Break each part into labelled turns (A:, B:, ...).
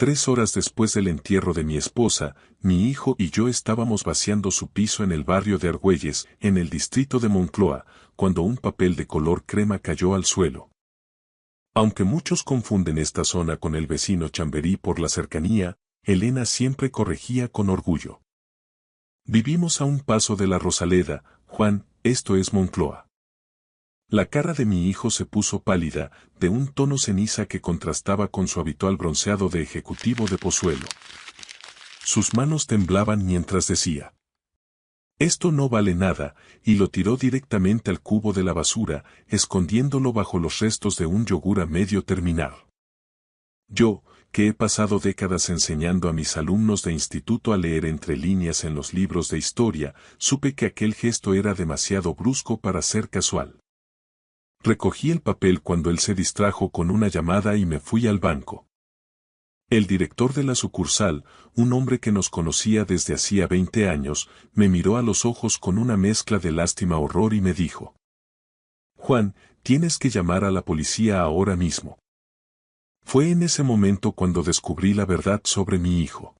A: 3 horas después del entierro de mi esposa, mi hijo y yo estábamos vaciando su piso en el barrio de Argüelles, en el distrito de Moncloa, cuando un papel de color crema cayó al suelo. Aunque muchos confunden esta zona con el vecino Chamberí por la cercanía, Elena siempre corregía con orgullo. Vivimos a un paso de la Rosaleda, Juan, esto es Moncloa. La cara de mi hijo se puso pálida, de un tono ceniza que contrastaba con su habitual bronceado de ejecutivo de Pozuelo. Sus manos temblaban mientras decía: esto no vale nada, y lo tiró directamente al cubo de la basura, escondiéndolo bajo los restos de un yogur a medio terminar. Yo, que he pasado décadas enseñando a mis alumnos de instituto a leer entre líneas en los libros de historia, supe que aquel gesto era demasiado brusco para ser casual. Recogí el papel cuando él se distrajo con una llamada y me fui al banco. El director de la sucursal, un hombre que nos conocía desde hacía 20 años, me miró a los ojos con una mezcla de lástima-horror y me dijo: Juan, tienes que llamar a la policía ahora mismo. Fue en ese momento cuando descubrí la verdad sobre mi hijo.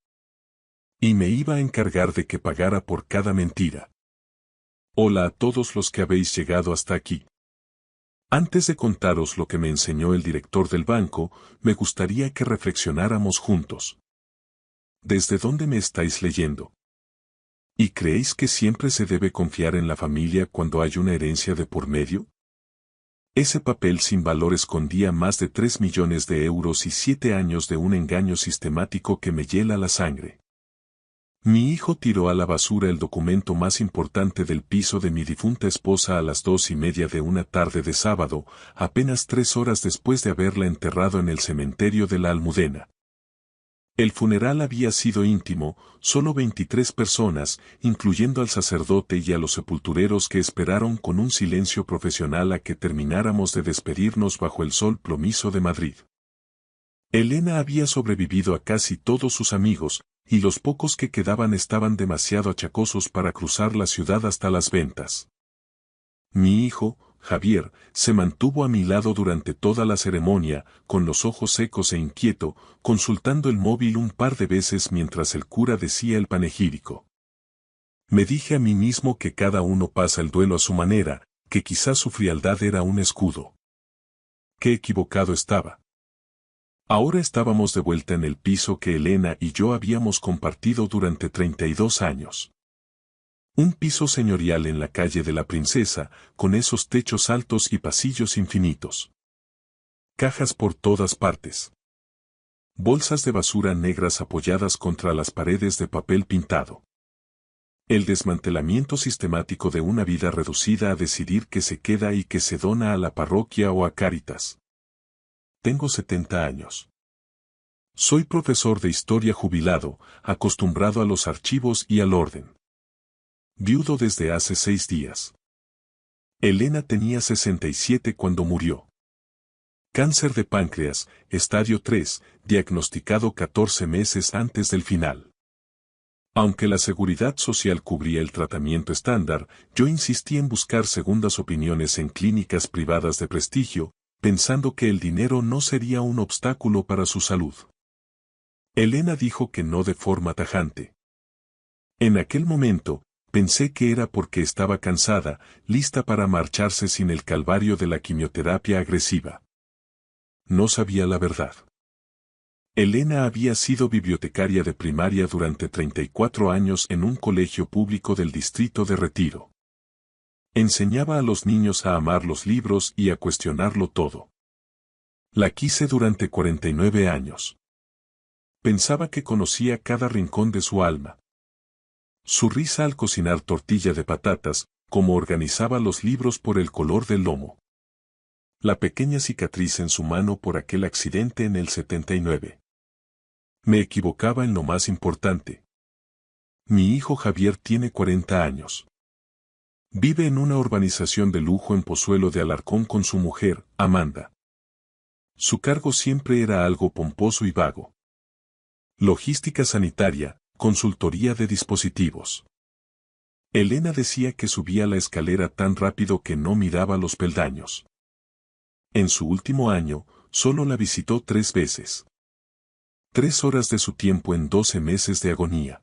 A: Y me iba a encargar de que pagara por cada mentira. Hola a todos los que habéis llegado hasta aquí. Antes de contaros lo que me enseñó el director del banco, me gustaría que reflexionáramos juntos. ¿Desde dónde me estáis leyendo? ¿Y creéis que siempre se debe confiar en la familia cuando hay una herencia de por medio? Ese papel sin valor escondía más de 3 millones de euros y 7 años de un engaño sistemático que me hiela la sangre. Mi hijo tiró a la basura el documento más importante del piso de mi difunta esposa a las 2:30 de una tarde de sábado, apenas 3 horas después de haberla enterrado en el cementerio de la Almudena. El funeral había sido íntimo, solo 23 personas, incluyendo al sacerdote y a los sepultureros que esperaron con un silencio profesional a que termináramos de despedirnos bajo el sol plomizo de Madrid. Elena había sobrevivido a casi todos sus amigos, y los pocos que quedaban estaban demasiado achacosos para cruzar la ciudad hasta las ventas. Mi hijo, Javier, se mantuvo a mi lado durante toda la ceremonia, con los ojos secos e inquieto, consultando el móvil un par de veces mientras el cura decía el panegírico. Me dije a mí mismo que cada uno pasa el duelo a su manera, que quizás su frialdad era un escudo. Qué equivocado estaba. Ahora estábamos de vuelta en el piso que Elena y yo habíamos compartido durante 32 años. Un piso señorial en la calle de la Princesa, con esos techos altos y pasillos infinitos. Cajas por todas partes. Bolsas de basura negras apoyadas contra las paredes de papel pintado. El desmantelamiento sistemático de una vida reducida a decidir qué se queda y qué se dona a la parroquia o a Cáritas. Tengo 70 años. Soy profesor de historia jubilado, acostumbrado a los archivos y al orden. Viudo desde hace 6 días. Elena tenía 67 cuando murió. Cáncer de páncreas, estadio 3, diagnosticado 14 meses antes del final. Aunque la seguridad social cubría el tratamiento estándar, yo insistí en buscar segundas opiniones en clínicas privadas de prestigio, pensando que el dinero no sería un obstáculo para su salud. Elena dijo que no de forma tajante. En aquel momento, pensé que era porque estaba cansada, lista para marcharse sin el calvario de la quimioterapia agresiva. No sabía la verdad. Elena había sido bibliotecaria de primaria durante 34 años en un colegio público del distrito de Retiro. Enseñaba a los niños a amar los libros y a cuestionarlo todo. La quise durante 49 años. Pensaba que conocía cada rincón de su alma. Su risa al cocinar tortilla de patatas, cómo organizaba los libros por el color del lomo. La pequeña cicatriz en su mano por aquel accidente en el 79. Me equivocaba en lo más importante. Mi hijo Javier tiene 40 años. Vive en una urbanización de lujo en Pozuelo de Alarcón con su mujer, Amanda. Su cargo siempre era algo pomposo y vago. Logística sanitaria, consultoría de dispositivos. Elena decía que subía la escalera tan rápido que no miraba los peldaños. En su último año, solo la visitó 3 veces. 3 horas de su tiempo en 12 meses de agonía.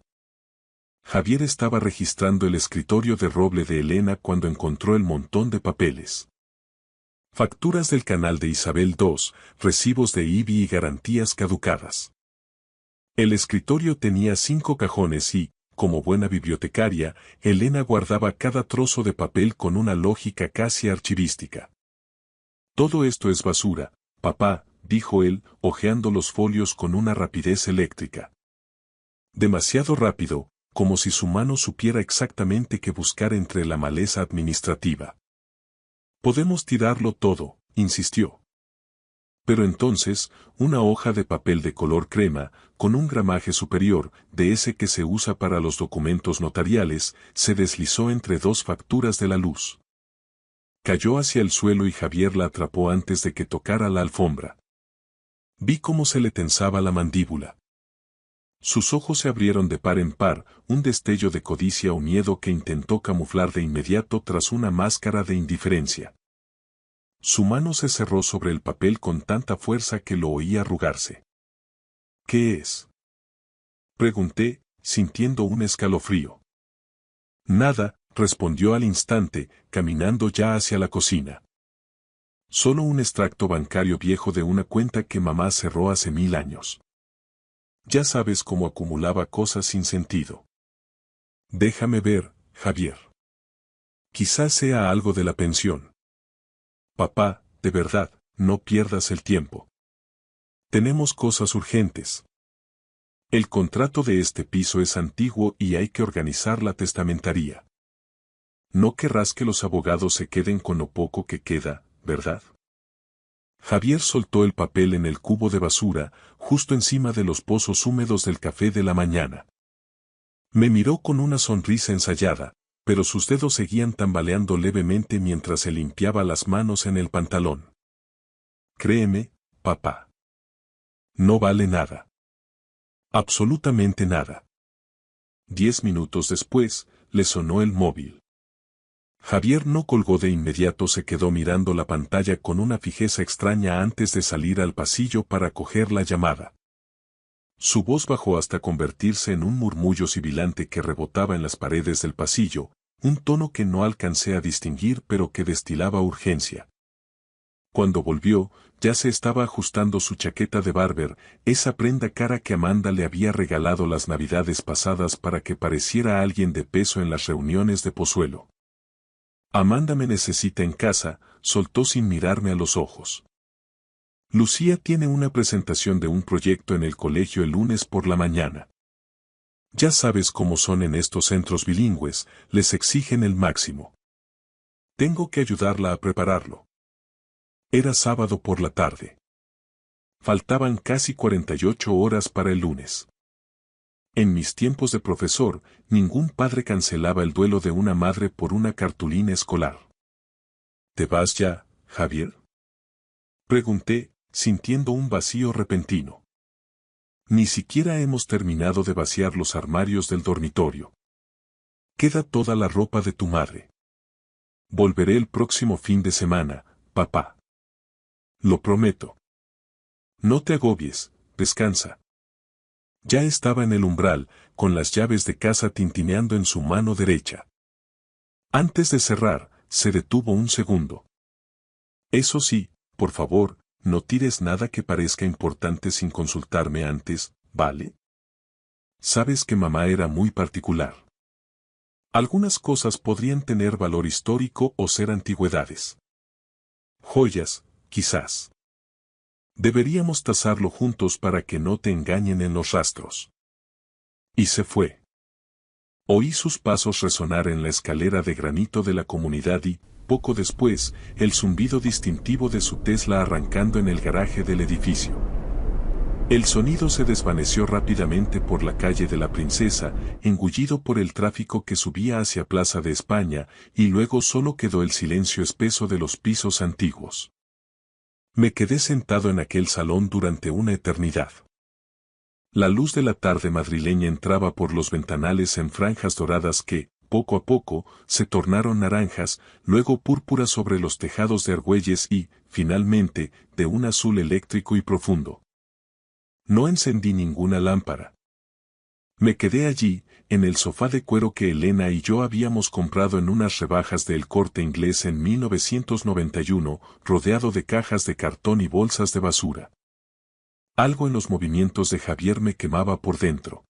A: Javier estaba registrando el escritorio de roble de Elena cuando encontró el montón de papeles. Facturas del canal de Isabel II, recibos de IBI y garantías caducadas. El escritorio tenía 5 cajones y, como buena bibliotecaria, Elena guardaba cada trozo de papel con una lógica casi archivística. Todo esto es basura, papá, dijo él, hojeando los folios con una rapidez eléctrica. Demasiado rápido, como si su mano supiera exactamente qué buscar entre la maleza administrativa. Podemos tirarlo todo, insistió. Pero entonces, una hoja de papel de color crema, con un gramaje superior, de ese que se usa para los documentos notariales, se deslizó entre 2 facturas de la luz. Cayó hacia el suelo y Javier la atrapó antes de que tocara la alfombra. Vi cómo se le tensaba la mandíbula. Sus ojos se abrieron de par en par, un destello de codicia o miedo que intentó camuflar de inmediato tras una máscara de indiferencia. Su mano se cerró sobre el papel con tanta fuerza que lo oí arrugarse. ¿Qué es? Pregunté, sintiendo un escalofrío. Nada, respondió al instante, caminando ya hacia la cocina. Solo un extracto bancario viejo de una cuenta que mamá cerró hace 1000 años. Ya sabes cómo acumulaba cosas sin sentido. Déjame ver, Javier. Quizás sea algo de la pensión. Papá, de verdad, no pierdas el tiempo. Tenemos cosas urgentes. El contrato de este piso es antiguo y hay que organizar la testamentaría. No querrás que los abogados se queden con lo poco que queda, ¿verdad? Javier soltó el papel en el cubo de basura, justo encima de los pozos húmedos del café de la mañana. Me miró con una sonrisa ensayada, pero sus dedos seguían tambaleando levemente mientras se limpiaba las manos en el pantalón. Créeme, papá. No vale nada. Absolutamente nada. 10 minutos después, le sonó el móvil. Javier no colgó de inmediato, se quedó mirando la pantalla con una fijeza extraña antes de salir al pasillo para coger la llamada. Su voz bajó hasta convertirse en un murmullo sibilante que rebotaba en las paredes del pasillo, un tono que no alcancé a distinguir pero que destilaba urgencia. Cuando volvió, ya se estaba ajustando su chaqueta de barber, esa prenda cara que Amanda le había regalado las navidades pasadas para que pareciera alguien de peso en las reuniones de Pozuelo. Amanda me necesita en casa, soltó sin mirarme a los ojos. Lucía tiene una presentación de un proyecto en el colegio el lunes por la mañana. Ya sabes cómo son en estos centros bilingües, les exigen el máximo. Tengo que ayudarla a prepararlo. Era sábado por la tarde. Faltaban casi 48 horas para el lunes. En mis tiempos de profesor, ningún padre cancelaba el duelo de una madre por una cartulina escolar. ¿Te vas ya, Javier? Pregunté, sintiendo un vacío repentino. Ni siquiera hemos terminado de vaciar los armarios del dormitorio. Queda toda la ropa de tu madre. Volveré el próximo fin de semana, papá. Lo prometo. No te agobies, descansa. Ya estaba en el umbral, con las llaves de casa tintineando en su mano derecha. Antes de cerrar, se detuvo un segundo. Eso sí, por favor, no tires nada que parezca importante sin consultarme antes, ¿vale? Sabes que mamá era muy particular. Algunas cosas podrían tener valor histórico o ser antigüedades. Joyas, quizás. Deberíamos tasarlo juntos para que no te engañen en los rastros. Y se fue. Oí sus pasos resonar en la escalera de granito de la comunidad y, poco después, el zumbido distintivo de su Tesla arrancando en el garaje del edificio. El sonido se desvaneció rápidamente por la calle de la Princesa, engullido por el tráfico que subía hacia Plaza de España, y luego solo quedó el silencio espeso de los pisos antiguos. Me quedé sentado en aquel salón durante una eternidad. La luz de la tarde madrileña entraba por los ventanales en franjas doradas que, poco a poco, se tornaron naranjas, luego púrpuras sobre los tejados de Argüelles y, finalmente, de un azul eléctrico y profundo. No encendí ninguna lámpara. Me quedé allí, en el sofá de cuero que Elena y yo habíamos comprado en unas rebajas del Corte Inglés en 1991, rodeado de cajas de cartón y bolsas de basura. Algo en los movimientos de Javier me quemaba por dentro.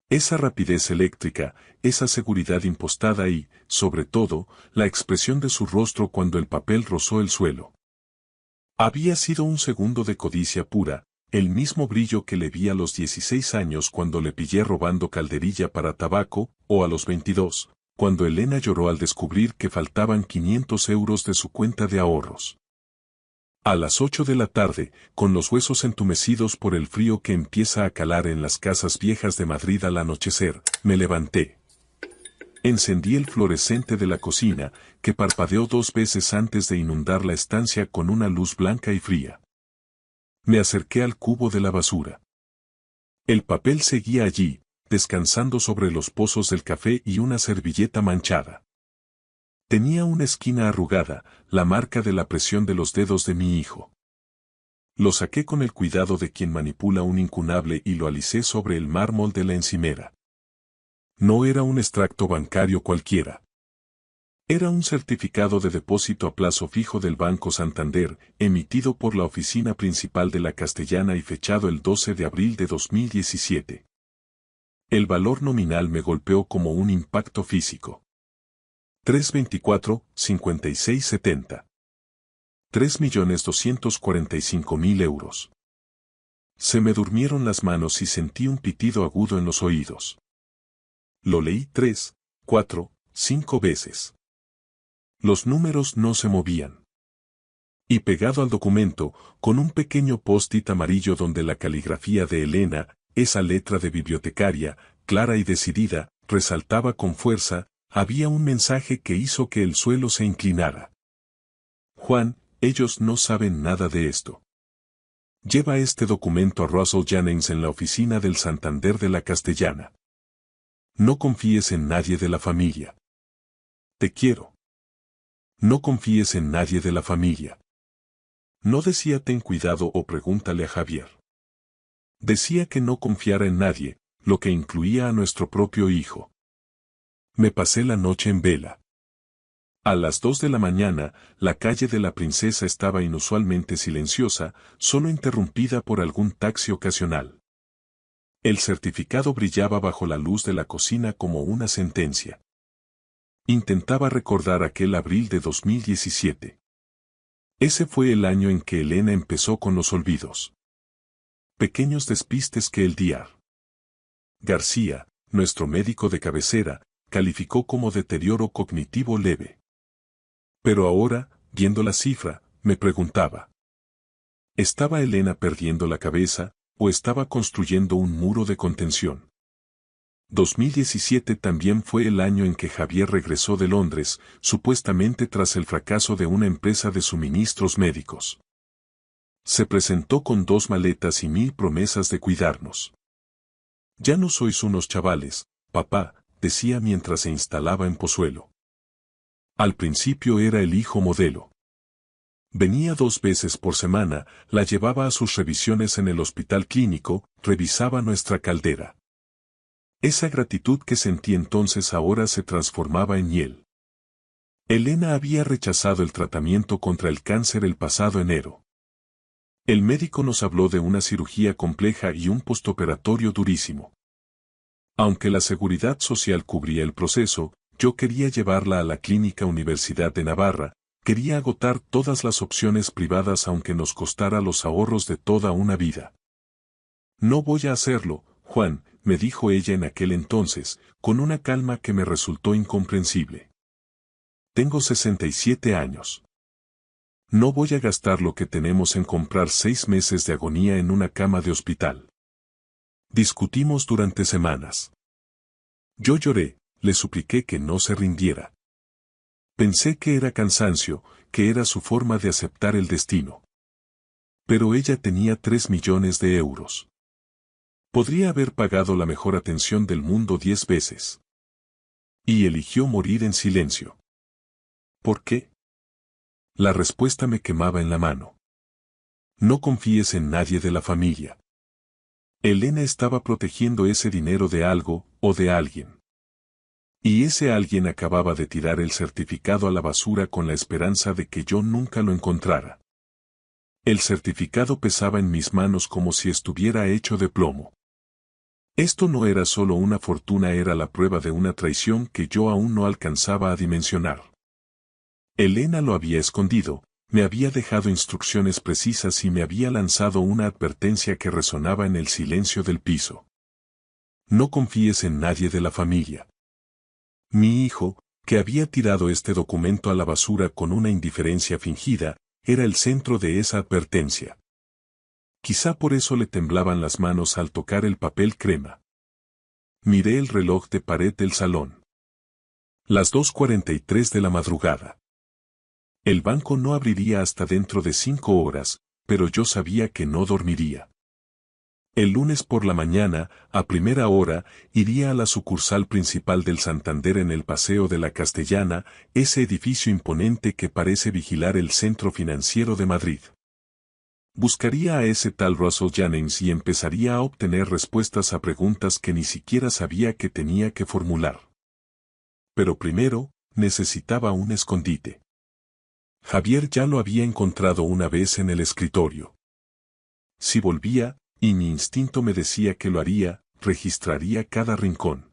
A: Esa rapidez eléctrica, esa seguridad impostada y, sobre todo, la expresión de su rostro cuando el papel rozó el suelo. Había sido un segundo de codicia pura, el mismo brillo que le vi a los 16 años cuando le pillé robando calderilla para tabaco, o a los 22, cuando Elena lloró al descubrir que faltaban 500 euros de su cuenta de ahorros. A las 8 de la tarde, con los huesos entumecidos por el frío que empieza a calar en las casas viejas de Madrid al anochecer, me levanté. Encendí el fluorescente de la cocina, que parpadeó 2 veces antes de inundar la estancia con una luz blanca y fría. Me acerqué al cubo de la basura. El papel seguía allí, descansando sobre los pozos del café y una servilleta manchada. Tenía una esquina arrugada, la marca de la presión de los dedos de mi hijo. Lo saqué con el cuidado de quien manipula un incunable y lo alicé sobre el mármol de la encimera. No era un extracto bancario cualquiera. Era un certificado de depósito a plazo fijo del Banco Santander, emitido por la oficina principal de la Castellana y fechado el 12 de abril de 2017. El valor nominal me golpeó como un impacto físico. 324,5670. 3.245.000 euros. Se me durmieron las manos y sentí un pitido agudo en los oídos. Lo leí 3, 4, 5 veces. Los números no se movían. Y pegado al documento, con un pequeño post-it amarillo donde la caligrafía de Elena, esa letra de bibliotecaria, clara y decidida, resaltaba con fuerza, había un mensaje que hizo que el suelo se inclinara. Juan, ellos no saben nada de esto. Lleva este documento a Russell Jennings en la oficina del Santander de la Castellana. No confíes en nadie de la familia. Te quiero. No confíes en nadie de la familia. No decía ten cuidado o pregúntale a Javier. Decía que no confiara en nadie, lo que incluía a nuestro propio hijo. Me pasé la noche en vela. A las 2 de la mañana, la calle de la Princesa estaba inusualmente silenciosa, solo interrumpida por algún taxi ocasional. El certificado brillaba bajo la luz de la cocina como una sentencia. Intentaba recordar aquel abril de 2017. Ese fue el año en que Elena empezó con los olvidos. Pequeños despistes que el Dr. García, nuestro médico de cabecera, calificó como deterioro cognitivo leve. Pero ahora, viendo la cifra, me preguntaba. ¿Estaba Elena perdiendo la cabeza, o estaba construyendo un muro de contención? 2017 también fue el año en que Javier regresó de Londres, supuestamente tras el fracaso de una empresa de suministros médicos. Se presentó con 2 maletas y 1000 promesas de cuidarnos. Ya no sois unos chavales, papá, decía mientras se instalaba en Pozuelo. Al principio era el hijo modelo. Venía 2 veces por semana, la llevaba a sus revisiones en el hospital clínico, revisaba nuestra caldera. Esa gratitud que sentí entonces ahora se transformaba en hiel. Elena había rechazado el tratamiento contra el cáncer el pasado enero. El médico nos habló de una cirugía compleja y un postoperatorio durísimo. Aunque la Seguridad Social cubría el proceso, yo quería llevarla a la Clínica Universidad de Navarra, quería agotar todas las opciones privadas aunque nos costara los ahorros de toda una vida. No voy a hacerlo, Juan, me dijo ella en aquel entonces, con una calma que me resultó incomprensible. Tengo 67 años. No voy a gastar lo que tenemos en comprar 6 meses de agonía en una cama de hospital. Discutimos durante semanas. Yo lloré, le supliqué que no se rindiera. Pensé que era cansancio, que era su forma de aceptar el destino. Pero ella tenía 3 millones de euros. Podría haber pagado la mejor atención del mundo 10 veces. Y eligió morir en silencio. ¿Por qué? La respuesta me quemaba en la mano. No confíes en nadie de la familia. Elena estaba protegiendo ese dinero de algo, o de alguien. Y ese alguien acababa de tirar el certificado a la basura con la esperanza de que yo nunca lo encontrara. El certificado pesaba en mis manos como si estuviera hecho de plomo. Esto no era solo una fortuna, era la prueba de una traición que yo aún no alcanzaba a dimensionar. Elena lo había escondido, me había dejado instrucciones precisas y me había lanzado una advertencia que resonaba en el silencio del piso. No confíes en nadie de la familia. Mi hijo, que había tirado este documento a la basura con una indiferencia fingida, era el centro de esa advertencia. Quizá por eso le temblaban las manos al tocar el papel crema. Miré el reloj de pared del salón. Las 2:43 de la madrugada. El banco no abriría hasta dentro de 5 horas, pero yo sabía que no dormiría. El lunes por la mañana, a primera hora, iría a la sucursal principal del Santander en el Paseo de la Castellana, ese edificio imponente que parece vigilar el centro financiero de Madrid. Buscaría a ese tal Russell Jennings y empezaría a obtener respuestas a preguntas que ni siquiera sabía que tenía que formular. Pero primero, necesitaba un escondite. Javier ya lo había encontrado una vez en el escritorio. Si volvía, y mi instinto me decía que lo haría, registraría cada rincón.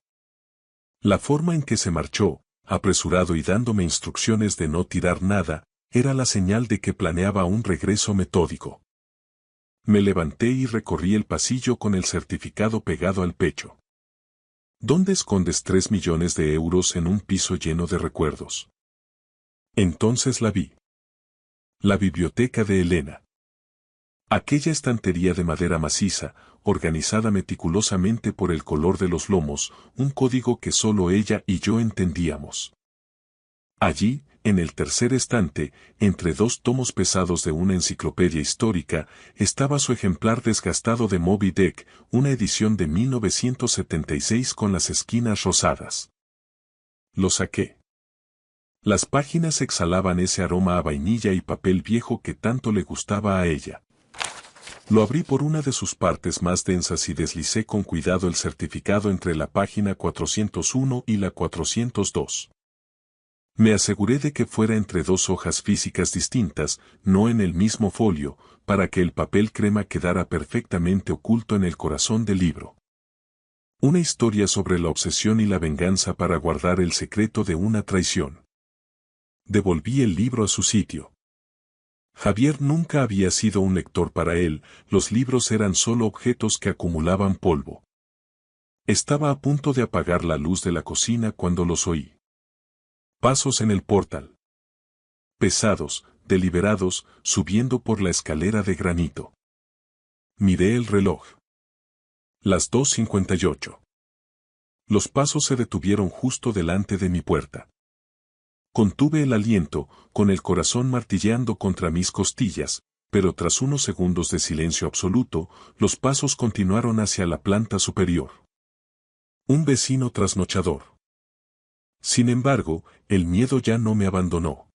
A: La forma en que se marchó, apresurado y dándome instrucciones de no tirar nada, era la señal de que planeaba un regreso metódico. Me levanté y recorrí el pasillo con el certificado pegado al pecho. ¿Dónde escondes 3 millones de euros en un piso lleno de recuerdos? Entonces la vi. La biblioteca de Elena. Aquella estantería de madera maciza, organizada meticulosamente por el color de los lomos, un código que solo ella y yo entendíamos. Allí, en el tercer estante, entre 2 tomos pesados de una enciclopedia histórica, estaba su ejemplar desgastado de Moby Dick, una edición de 1976 con las esquinas rosadas. Lo saqué. Las páginas exhalaban ese aroma a vainilla y papel viejo que tanto le gustaba a ella. Lo abrí por una de sus partes más densas y deslicé con cuidado el certificado entre la página 401 y la 402. Me aseguré de que fuera entre 2 hojas físicas distintas, no en el mismo folio, para que el papel crema quedara perfectamente oculto en el corazón del libro. Una historia sobre la obsesión y la venganza para guardar el secreto de una traición. Devolví el libro a su sitio. Javier nunca había sido un lector para él, los libros eran solo objetos que acumulaban polvo. Estaba a punto de apagar la luz de la cocina cuando los oí. Pasos en el portal. Pesados, deliberados, subiendo por la escalera de granito. Miré el reloj. Las 2:58. Los pasos se detuvieron justo delante de mi puerta. Contuve el aliento, con el corazón martilleando contra mis costillas, pero tras unos segundos de silencio absoluto, los pasos continuaron hacia la planta superior. Un vecino trasnochador. Sin embargo, el miedo ya no me abandonó.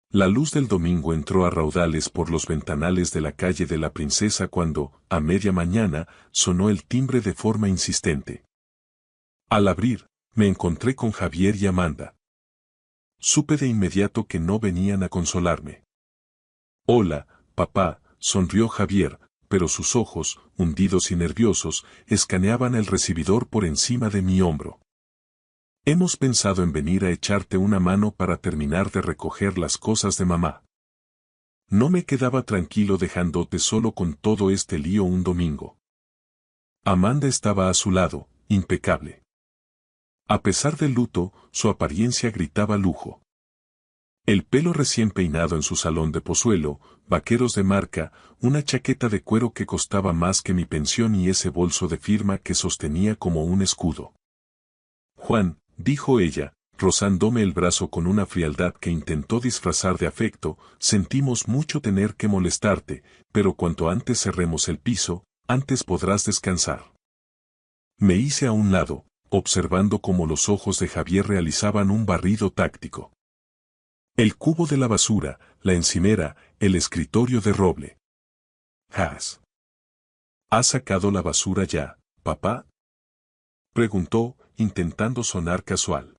A: La luz del domingo entró a raudales por los ventanales de la calle de la Princesa cuando, a media mañana, sonó el timbre de forma insistente. Al abrir, me encontré con Javier y Amanda. Supe de inmediato que no venían a consolarme. Hola, papá, sonrió Javier, pero sus ojos, hundidos y nerviosos, escaneaban el recibidor por encima de mi hombro. Hemos pensado en venir a echarte una mano para terminar de recoger las cosas de mamá. No me quedaba tranquilo dejándote solo con todo este lío un domingo. Amanda estaba a su lado, impecable. A pesar del luto, su apariencia gritaba lujo. El pelo recién peinado en su salón de Pozuelo, vaqueros de marca, una chaqueta de cuero que costaba más que mi pensión y ese bolso de firma que sostenía como un escudo. Juan, dijo ella, rozándome el brazo con una frialdad que intentó disfrazar de afecto, sentimos mucho tener que molestarte, pero cuanto antes cerremos el piso, antes podrás descansar. Me hice a un lado, observando cómo los ojos de Javier realizaban un barrido táctico. El cubo de la basura, la encimera, el escritorio de roble. Jas. ¿Has sacado la basura ya, papá? Preguntó, intentando sonar casual.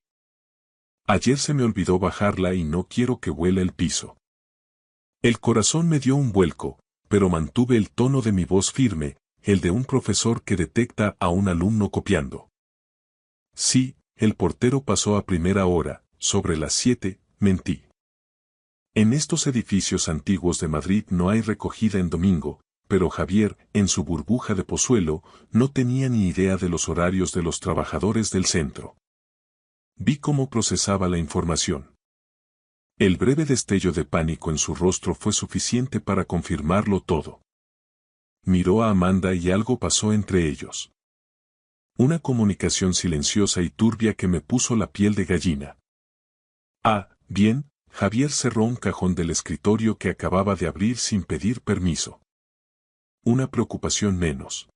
A: Ayer se me olvidó bajarla y no quiero que huela el piso. El corazón me dio un vuelco, pero mantuve el tono de mi voz firme, el de un profesor que detecta a un alumno copiando. Sí, el portero pasó a primera hora, sobre las 7, mentí. En estos edificios antiguos de Madrid no hay recogida en domingo, pero Javier, en su burbuja de Pozuelo, no tenía ni idea de los horarios de los trabajadores del centro. Vi cómo procesaba la información. El breve destello de pánico en su rostro fue suficiente para confirmarlo todo. Miró a Amanda y algo pasó entre ellos. Una comunicación silenciosa y turbia que me puso la piel de gallina. Ah, bien, Javier cerró un cajón del escritorio que acababa de abrir sin pedir permiso. Una preocupación menos.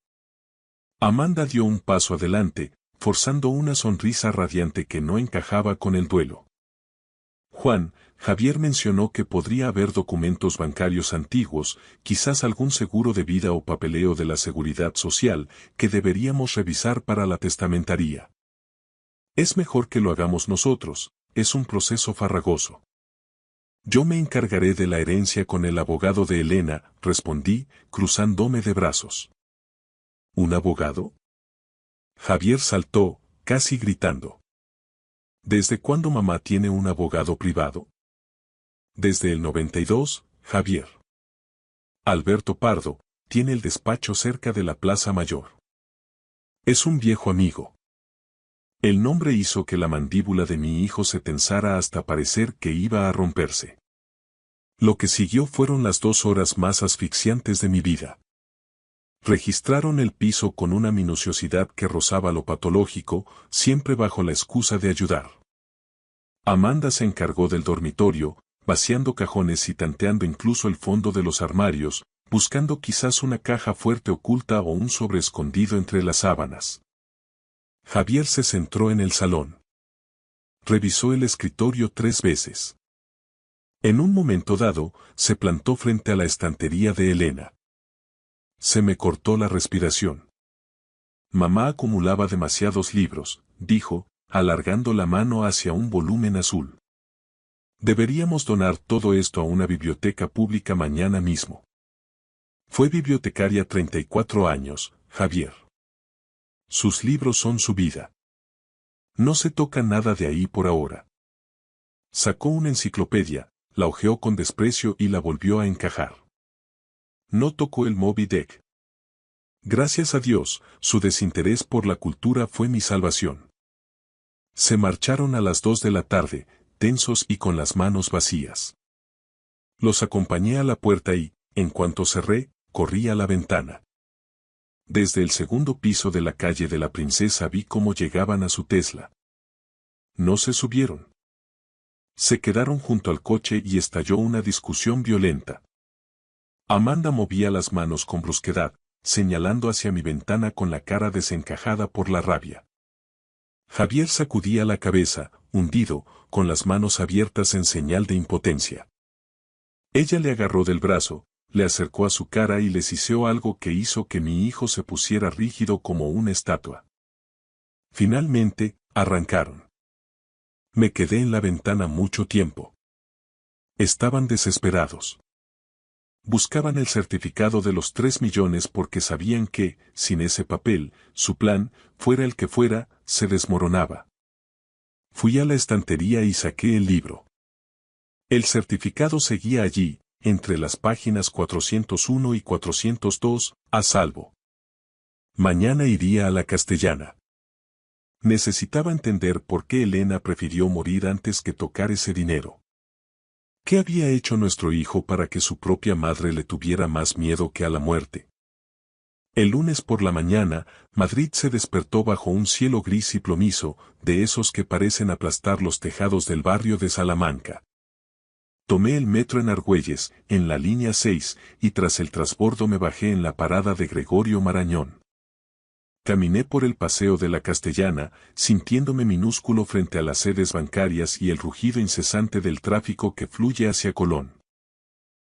A: Amanda dio un paso adelante, forzando una sonrisa radiante que no encajaba con el duelo. Juan, Javier mencionó que podría haber documentos bancarios antiguos, quizás algún seguro de vida o papeleo de la Seguridad Social, que deberíamos revisar para la testamentaría. Es mejor que lo hagamos nosotros, es un proceso farragoso. Yo me encargaré de la herencia con el abogado de Elena, respondí, cruzándome de brazos. ¿Un abogado? Javier saltó, casi gritando. ¿Desde cuándo mamá tiene un abogado privado? Desde el 92, Javier. Alberto Pardo, tiene el despacho cerca de la Plaza Mayor. Es un viejo amigo. El nombre hizo que la mandíbula de mi hijo se tensara hasta parecer que iba a romperse. Lo que siguió fueron las 2 horas más asfixiantes de mi vida. Registraron el piso con una minuciosidad que rozaba lo patológico, siempre bajo la excusa de ayudar. Amanda se encargó del dormitorio, vaciando cajones y tanteando incluso el fondo de los armarios, buscando quizás una caja fuerte oculta o un sobre escondido entre las sábanas. Javier se centró en el salón. Revisó el escritorio 3 veces. En un momento dado, se plantó frente a la estantería de Elena. Se me cortó la respiración. Mamá acumulaba demasiados libros, dijo, alargando la mano hacia un volumen azul. Deberíamos donar todo esto a una biblioteca pública mañana mismo. Fue bibliotecaria 34 años, Javier. Sus libros son su vida. No se toca nada de ahí por ahora. Sacó una enciclopedia, la hojeó con desprecio y la volvió a encajar. No tocó el Moby Dick. Gracias a Dios, su desinterés por la cultura fue mi salvación. Se marcharon a las 2 de la tarde, tensos y con las manos vacías. Los acompañé a la puerta y, en cuanto cerré, corrí a la ventana. Desde el segundo piso de la calle de la Princesa vi cómo llegaban a su Tesla. No se subieron. Se quedaron junto al coche y estalló una discusión violenta. Amanda movía las manos con brusquedad, señalando hacia mi ventana con la cara desencajada por la rabia. Javier sacudía la cabeza, hundido, con las manos abiertas en señal de impotencia. Ella le agarró del brazo, le acercó a su cara y le siseó algo que hizo que mi hijo se pusiera rígido como una estatua. Finalmente, arrancaron. Me quedé en la ventana mucho tiempo. Estaban desesperados. Buscaban el certificado de los 3 millones porque sabían que, sin ese papel, su plan, fuera el que fuera, se desmoronaba. Fui a la estantería y saqué el libro. El certificado seguía allí, entre las páginas 401 y 402, a salvo. Mañana iría a la Castellana. Necesitaba entender por qué Elena prefirió morir antes que tocar ese dinero. ¿Qué había hecho nuestro hijo para que su propia madre le tuviera más miedo que a la muerte? El lunes por la mañana, Madrid se despertó bajo un cielo gris y plomizo, de esos que parecen aplastar los tejados del barrio de Salamanca. Tomé el metro en Argüelles, en la línea 6, y tras el transbordo me bajé en la parada de Gregorio Marañón. Caminé por el paseo de la Castellana, sintiéndome minúsculo frente a las sedes bancarias y el rugido incesante del tráfico que fluye hacia Colón.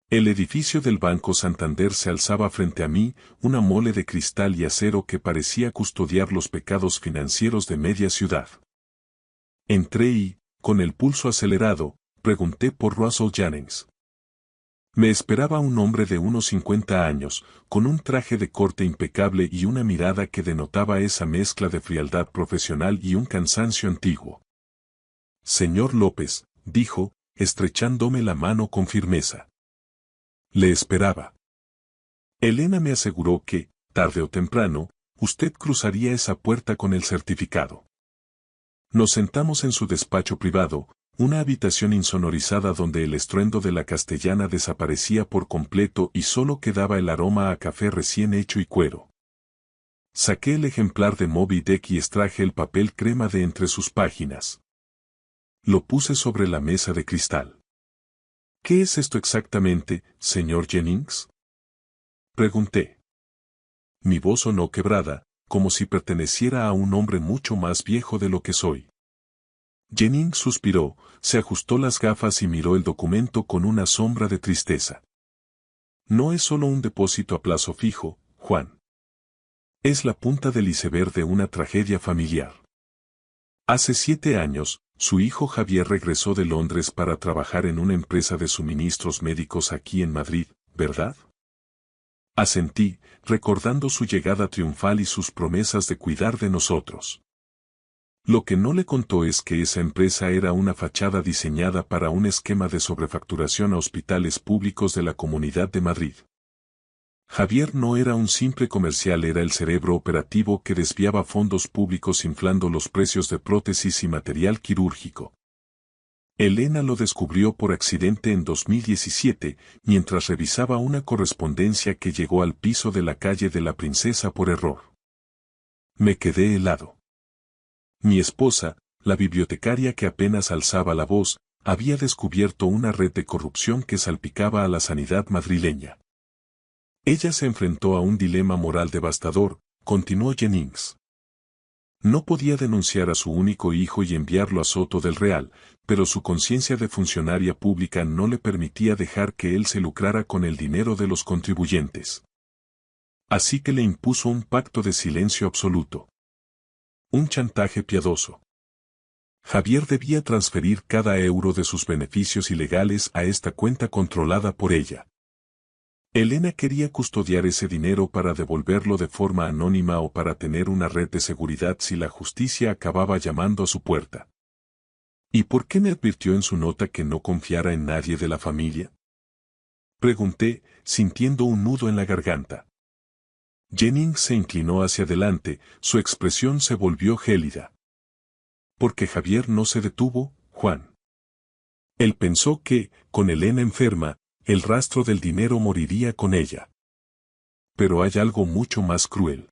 A: El edificio del Banco Santander se alzaba frente a mí, una mole de cristal y acero que parecía custodiar los pecados financieros de media ciudad. Entré y, con el pulso acelerado, pregunté por Russell Jennings. Me esperaba un hombre de unos 50 años, con un traje de corte impecable y una mirada que denotaba esa mezcla de frialdad profesional y un cansancio antiguo. Señor López, dijo, estrechándome la mano con firmeza. Le esperaba. Elena me aseguró que, tarde o temprano, usted cruzaría esa puerta con el certificado. Nos sentamos en su despacho privado, una habitación insonorizada donde el estruendo de la castellana desaparecía por completo y solo quedaba el aroma a café recién hecho y cuero. Saqué el ejemplar de Moby Dick y extraje el papel crema de entre sus páginas. Lo puse sobre la mesa de cristal. ¿Qué es esto exactamente, señor Jennings? Pregunté. Mi voz sonó quebrada, como si perteneciera a un hombre mucho más viejo de lo que soy. Jennings suspiró, se ajustó las gafas y miró el documento con una sombra de tristeza. No es solo un depósito a plazo fijo, Juan. Es la punta del iceberg de una tragedia familiar. Hace 7 años, su hijo Javier regresó de Londres para trabajar en una empresa de suministros médicos aquí en Madrid, ¿verdad? Asentí, recordando su llegada triunfal y sus promesas de cuidar de nosotros. Lo que no le contó es que esa empresa era una fachada diseñada para un esquema de sobrefacturación a hospitales públicos de la Comunidad de Madrid. Javier no era un simple comercial, era el cerebro operativo que desviaba fondos públicos inflando los precios de prótesis y material quirúrgico. Elena lo descubrió por accidente en 2017, mientras revisaba una correspondencia que llegó al piso de la calle de la Princesa por error. Me quedé helado. Mi esposa, la bibliotecaria que apenas alzaba la voz, había descubierto una red de corrupción que salpicaba a la sanidad madrileña. Ella se enfrentó a un dilema moral devastador, continuó Jennings. No podía denunciar a su único hijo y enviarlo a Soto del Real, pero su conciencia de funcionaria pública no le permitía dejar que él se lucrara con el dinero de los contribuyentes. Así que le impuso un pacto de silencio absoluto. Un chantaje piadoso. Javier debía transferir cada euro de sus beneficios ilegales a esta cuenta controlada por ella. Elena quería custodiar ese dinero para devolverlo de forma anónima o para tener una red de seguridad si la justicia acababa llamando a su puerta. ¿Y por qué me advirtió en su nota que no confiara en nadie de la familia? Pregunté, sintiendo un nudo en la garganta. Jennings se inclinó hacia adelante, su expresión se volvió gélida. Porque Javier no se detuvo, Juan. Él pensó que, con Elena enferma, el rastro del dinero moriría con ella. Pero hay algo mucho más cruel.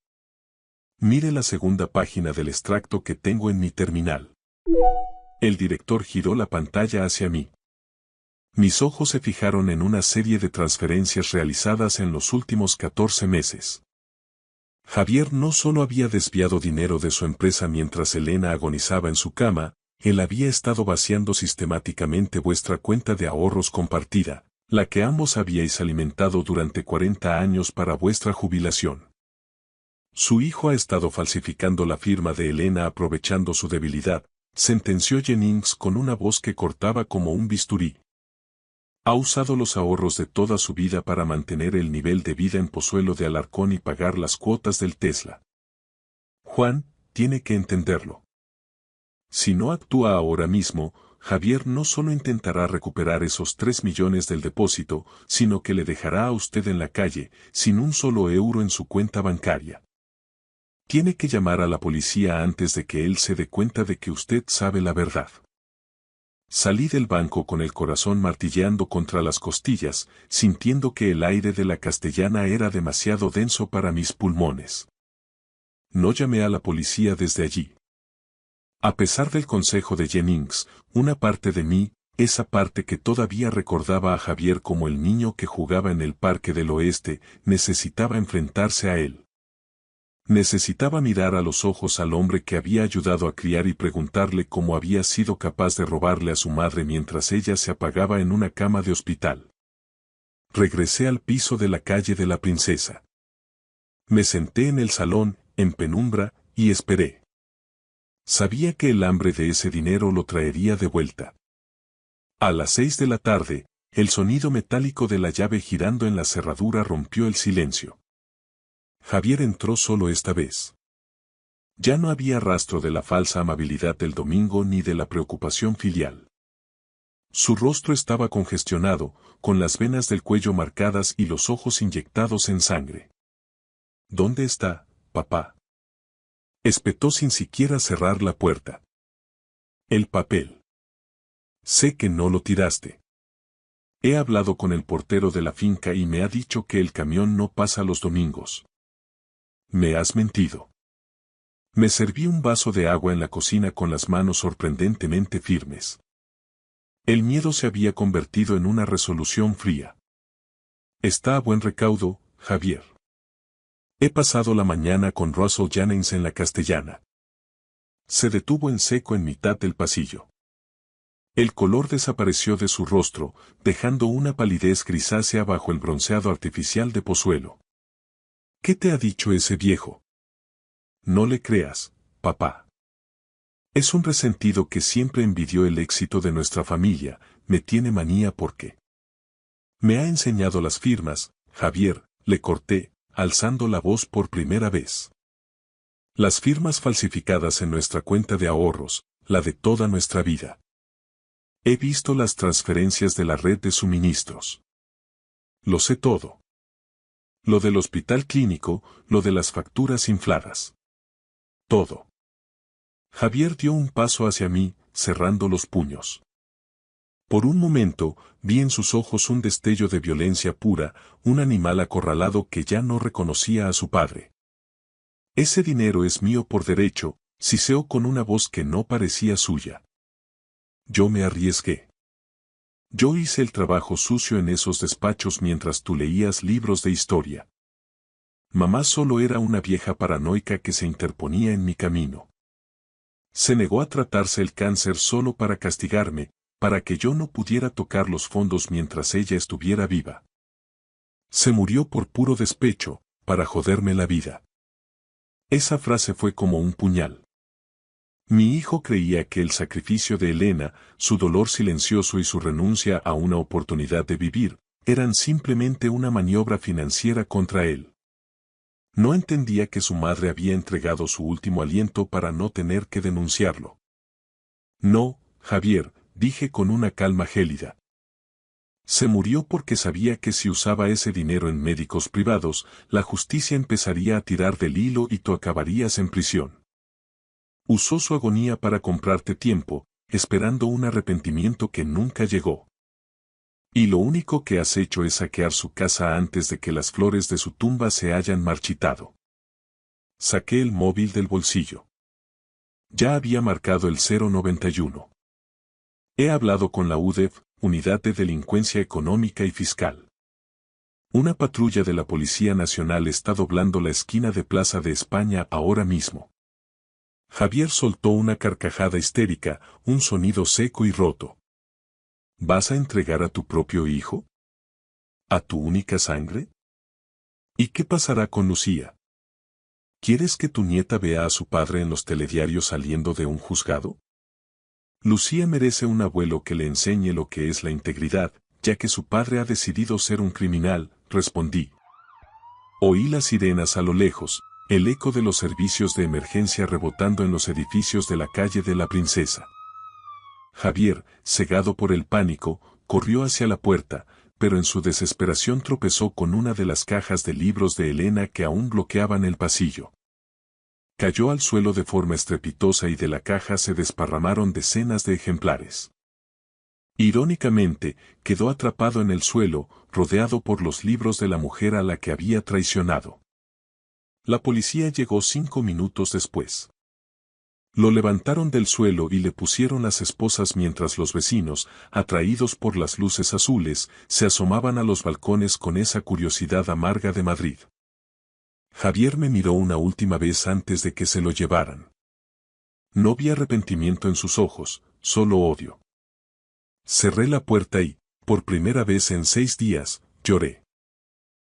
A: Mire la segunda página del extracto que tengo en mi terminal. El director giró la pantalla hacia mí. Mis ojos se fijaron en una serie de transferencias realizadas en los últimos 14 meses. Javier no solo había desviado dinero de su empresa mientras Elena agonizaba en su cama, él había estado vaciando sistemáticamente vuestra cuenta de ahorros compartida, la que ambos habíais alimentado durante 40 años para vuestra jubilación. Su hijo ha estado falsificando la firma de Elena aprovechando su debilidad, sentenció Jennings con una voz que cortaba como un bisturí. Ha usado los ahorros de toda su vida para mantener el nivel de vida en Pozuelo de Alarcón y pagar las cuotas del Tesla. Juan, tiene que entenderlo. Si no actúa ahora mismo, Javier no solo intentará recuperar esos 3 millones del depósito, sino que le dejará a usted en la calle, sin un solo euro en su cuenta bancaria. Tiene que llamar a la policía antes de que él se dé cuenta de que usted sabe la verdad. Salí del banco con el corazón martilleando contra las costillas, sintiendo que el aire de la Castellana era demasiado denso para mis pulmones. No llamé a la policía desde allí. A pesar del consejo de Jennings, una parte de mí, esa parte que todavía recordaba a Javier como el niño que jugaba en el Parque del Oeste, necesitaba enfrentarse a él. Necesitaba mirar a los ojos al hombre que había ayudado a criar y preguntarle cómo había sido capaz de robarle a su madre mientras ella se apagaba en una cama de hospital. Regresé al piso de la calle de la Princesa. Me senté en el salón, en penumbra, y esperé. Sabía que el hambre de ese dinero lo traería de vuelta. A las 6 de la tarde, el sonido metálico de la llave girando en la cerradura rompió el silencio. Javier entró solo esta vez. Ya no había rastro de la falsa amabilidad del domingo ni de la preocupación filial. Su rostro estaba congestionado, con las venas del cuello marcadas y los ojos inyectados en sangre. ¿Dónde está, papá? Espetó sin siquiera cerrar la puerta. El papel. Sé que no lo tiraste. He hablado con el portero de la finca y me ha dicho que el camión no pasa los domingos. Me has mentido. Me serví un vaso de agua en la cocina con las manos sorprendentemente firmes. El miedo se había convertido en una resolución fría. Está a buen recaudo, Javier. He pasado la mañana con Russell Jennings en la Castellana. Se detuvo en seco en mitad del pasillo. El color desapareció de su rostro, dejando una palidez grisácea bajo el bronceado artificial de Pozuelo. ¿Qué te ha dicho ese viejo? No le creas, papá. Es un resentido que siempre envidió el éxito de nuestra familia, me tiene manía porque. Me ha enseñado las firmas, Javier, le corté, alzando la voz por primera vez. Las firmas falsificadas en nuestra cuenta de ahorros, la de toda nuestra vida. He visto las transferencias de la red de suministros. Lo sé todo. Lo del hospital clínico, lo de las facturas infladas. Todo. Javier dio un paso hacia mí, cerrando los puños. Por un momento, vi en sus ojos un destello de violencia pura, un animal acorralado que ya no reconocía a su padre. Ese dinero es mío por derecho, siseó con una voz que no parecía suya. Yo me arriesgué. Yo hice el trabajo sucio en esos despachos mientras tú leías libros de historia. Mamá solo era una vieja paranoica que se interponía en mi camino. Se negó a tratarse el cáncer solo para castigarme, para que yo no pudiera tocar los fondos mientras ella estuviera viva. Se murió por puro despecho, para joderme la vida. Esa frase fue como un puñal. Mi hijo creía que el sacrificio de Elena, su dolor silencioso y su renuncia a una oportunidad de vivir, eran simplemente una maniobra financiera contra él. No entendía que su madre había entregado su último aliento para no tener que denunciarlo. No, Javier, dije con una calma gélida. Se murió porque sabía que si usaba ese dinero en médicos privados, la justicia empezaría a tirar del hilo y tú acabarías en prisión. Usó su agonía para comprarte tiempo, esperando un arrepentimiento que nunca llegó. Y lo único que has hecho es saquear su casa antes de que las flores de su tumba se hayan marchitado. Saqué el móvil del bolsillo. Ya había marcado el 091. He hablado con la UDEF, Unidad de Delincuencia Económica y Fiscal. Una patrulla de la Policía Nacional está doblando la esquina de Plaza de España ahora mismo. Javier soltó una carcajada histérica, un sonido seco y roto. ¿Vas a entregar a tu propio hijo? ¿A tu única sangre? ¿Y qué pasará con Lucía? ¿Quieres que tu nieta vea a su padre en los telediarios saliendo de un juzgado? Lucía merece un abuelo que le enseñe lo que es la integridad, ya que su padre ha decidido ser un criminal, respondí. Oí las sirenas a lo lejos, el eco de los servicios de emergencia rebotando en los edificios de la calle de la Princesa. Javier, cegado por el pánico, corrió hacia la puerta, pero en su desesperación tropezó con una de las cajas de libros de Elena que aún bloqueaban el pasillo. Cayó al suelo de forma estrepitosa y de la caja se desparramaron decenas de ejemplares. Irónicamente, quedó atrapado en el suelo, rodeado por los libros de la mujer a la que había traicionado. La policía llegó 5 minutos después. Lo levantaron del suelo y le pusieron las esposas mientras los vecinos, atraídos por las luces azules, se asomaban a los balcones con esa curiosidad amarga de Madrid. Javier me miró una última vez antes de que se lo llevaran. No vi arrepentimiento en sus ojos, solo odio. Cerré la puerta y, por primera vez en 6 días, Lloré.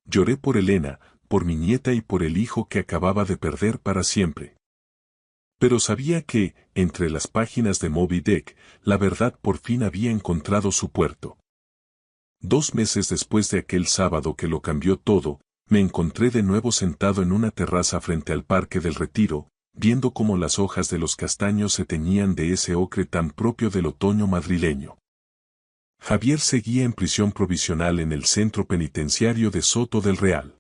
A: Lloré por Elena, por mi nieta y por el hijo que acababa de perder para siempre. Pero sabía que, entre las páginas de Moby Dick, la verdad por fin había encontrado su puerto. 2 meses después de aquel sábado que lo cambió todo, me encontré de nuevo sentado en una terraza frente al Parque del Retiro, viendo cómo las hojas de los castaños se teñían de ese ocre tan propio del otoño madrileño. Javier seguía en prisión provisional en el centro penitenciario de Soto del Real.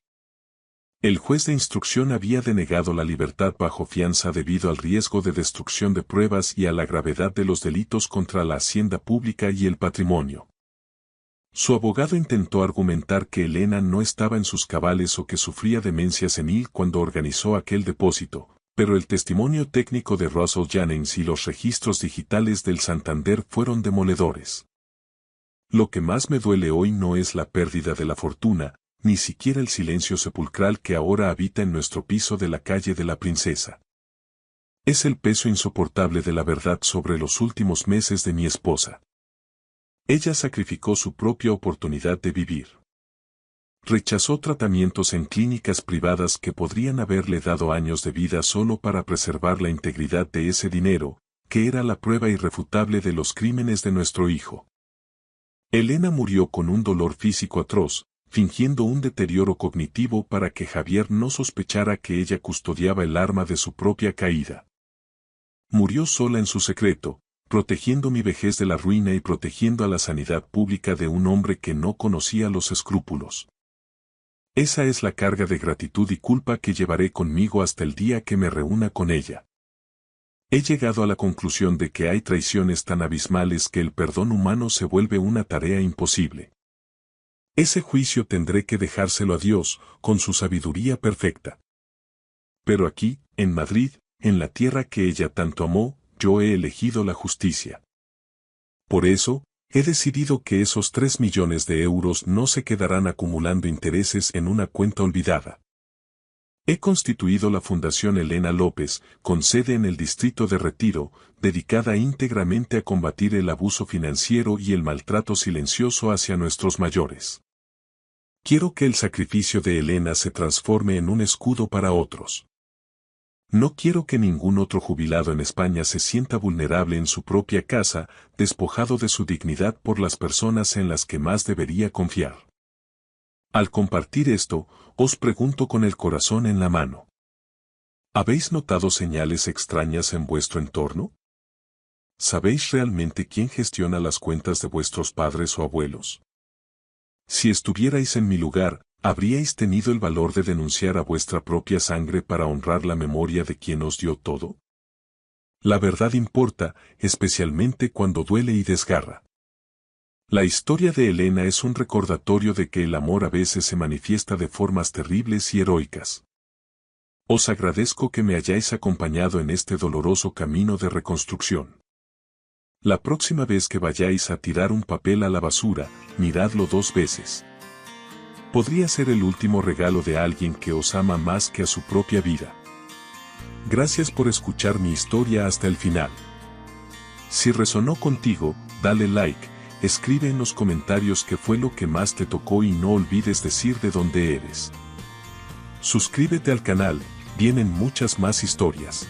A: El juez de instrucción había denegado la libertad bajo fianza debido al riesgo de destrucción de pruebas y a la gravedad de los delitos contra la hacienda pública y el patrimonio. Su abogado intentó argumentar que Elena no estaba en sus cabales o que sufría demencia senil cuando organizó aquel depósito, pero el testimonio técnico de Russell Jennings y los registros digitales del Santander fueron demoledores. Lo que más me duele hoy no es la pérdida de la fortuna, ni siquiera el silencio sepulcral que ahora habita en nuestro piso de la calle de la Princesa. Es el peso insoportable de la verdad sobre los últimos meses de mi esposa. Ella sacrificó su propia oportunidad de vivir. Rechazó tratamientos en clínicas privadas que podrían haberle dado años de vida solo para preservar la integridad de ese dinero, que era la prueba irrefutable de los crímenes de nuestro hijo. Elena murió con un dolor físico atroz, fingiendo un deterioro cognitivo para que Javier no sospechara que ella custodiaba el arma de su propia caída. Murió sola en su secreto, protegiendo mi vejez de la ruina y protegiendo a la sanidad pública de un hombre que no conocía los escrúpulos. Esa es la carga de gratitud y culpa que llevaré conmigo hasta el día que me reúna con ella. He llegado a la conclusión de que hay traiciones tan abismales que el perdón humano se vuelve una tarea imposible. Ese juicio tendré que dejárselo a Dios, con su sabiduría perfecta. Pero aquí, en Madrid, en la tierra que ella tanto amó, yo he elegido la justicia. Por eso, he decidido que esos 3 millones de euros no se quedarán acumulando intereses en una cuenta olvidada. He constituido la Fundación Elena López, con sede en el distrito de Retiro, dedicada íntegramente a combatir el abuso financiero y el maltrato silencioso hacia nuestros mayores. Quiero que el sacrificio de Elena se transforme en un escudo para otros. No quiero que ningún otro jubilado en España se sienta vulnerable en su propia casa, despojado de su dignidad por las personas en las que más debería confiar. Al compartir esto, os pregunto con el corazón en la mano. ¿Habéis notado señales extrañas en vuestro entorno? ¿Sabéis realmente quién gestiona las cuentas de vuestros padres o abuelos? Si estuvierais en mi lugar, ¿habríais tenido el valor de denunciar a vuestra propia sangre para honrar la memoria de quien os dio todo? La verdad importa, especialmente cuando duele y desgarra. La historia de Elena es un recordatorio de que el amor a veces se manifiesta de formas terribles y heroicas. Os agradezco que me hayáis acompañado en este doloroso camino de reconstrucción. La próxima vez que vayáis a tirar un papel a la basura, miradlo 2 veces. Podría ser el último regalo de alguien que os ama más que a su propia vida. Gracias por escuchar mi historia hasta el final. Si resonó contigo, dale like, escribe en los comentarios qué fue lo que más te tocó y no olvides decir de dónde eres. Suscríbete al canal, vienen muchas más historias.